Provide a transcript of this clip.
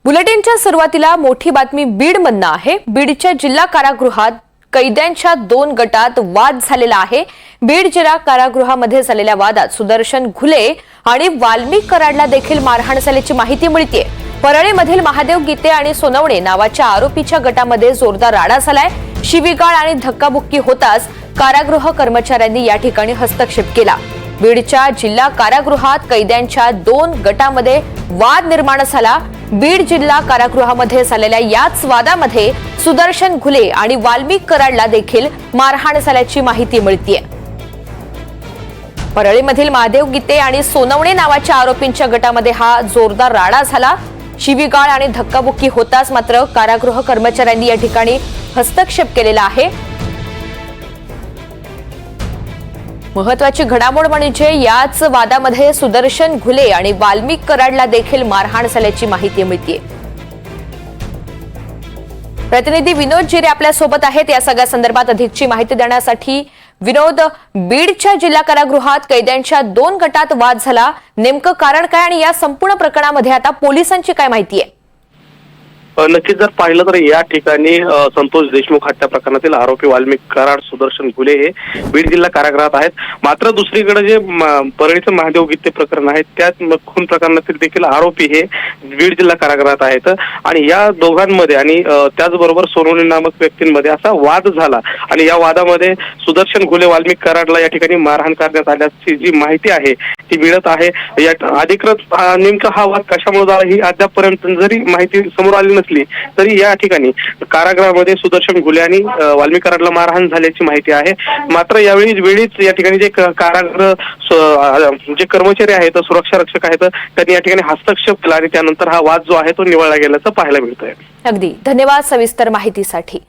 बुलेटिनच्या सुरुवातीला मोठी बातमी बीडमधून आहे। बीडच्या जिल्हा कारागृहात कैद्यांच्या 2 गटात वाद झालेला आहे। बीड जिल्हा कारागृहामध्ये झालेल्या वादात सुदर्शन घुले आणि वाल्मिक कराडला देखील मारहाण झाल्याची माहिती मिळते। परळीमधील महादेव गीते आणि सोनवणे नावाच्या आरोपीच्या गटामध्ये जोरदार राडा झालाय। शिवीगाळ आणि धक्काबुक्की होताच कारागृह कर्मचाऱ्यांनी या ठिकाणी हस्तक्षेप केला। बीडच्या जिल्हा कारागृहात कैद्यांच्या 2 गटामध्ये वाद निर्माण झाला। बीड जिल्हा कारागृहामध्ये झालेल्या याच वादामध्ये सुदर्शन घुले आणि वाल्मिक कराडला देखील मारहाण झाल्याची माहिती मिळते। परळीमधील महादेव गीते आणि सोनवणे नावाच्या आरोपींच्या गटामध्ये हा जोरदार राडा झाला। शिवीगाळ आणि धक्काबुक्की होताच मात्र कारागृह कर्मचाऱ्यांनी या ठिकाणी हस्तक्षेप केलेला आहे। महत्वाची घडामोड म्हणजे याच वादामध्ये सुदर्शन घुले आणि वाल्मिक कराडला देखील मारहाण झाल्याची माहिती मिळते। प्रतिनिधी विनोद जिरे आपल्या सोबत आहेत या सगळ्या संदर्भात अधिकची माहिती देण्यासाठी। विनोद, बीडच्या जिल्हा कारागृहात कैद्यांच्या 2 गटात वाद झाला, नेमकं कारण काय आणि या संपूर्ण प्रकरणामध्ये आता पोलिसांची काय माहिती आहे? नक्कीच जर पाहिलं तर या ठिकाणी संतोष देशमुख हत्या प्रकरणातील आरोपी वाल्मिक कराड, सुदर्शन घुले हे बीड जिल्हा कारागृहात आहेत। मात्र दुसरीकडे जे परळीचं महादेव गीते प्रकरण आहे त्यात खून प्रकरणातील देखील आरोपी हे बीड जिल्हा कारागृहात आहेत आणि या दोघांमध्ये आणि त्याचबरोबर सोनवणे नामक व्यक्तींमध्ये असा वाद झाला आणि या वादामध्ये सुदर्शन घुले वाल्मिक कराडला या ठिकाणी मारहाण करण्यात आल्याची जी माहिती आहे ती मिळत आहे। या अधिकृत नेमका हा वाद कशामुळे झाला ही अद्यापपर्यंत जरी माहिती समोर आली नसली तरी या ठिकाणी कारागृहामध्ये सुदर्शन घुले आणि वाल्मिक कराडला मारहाण झाल्याची माहिती आहे। मात्र वेळीच या ठिकाणी जे कारागृह जे कर्मचारी आहेत, सुरक्षा रक्षक आहेत, त्यांनी या ठिकाणी हस्तक्षेप केला आणि त्यानंतर हा वाद जो आहे तो निवळला गेल्याचं पाहायला मिळतंय। अगदी धन्यवाद सविस्तर माहितीसाठी।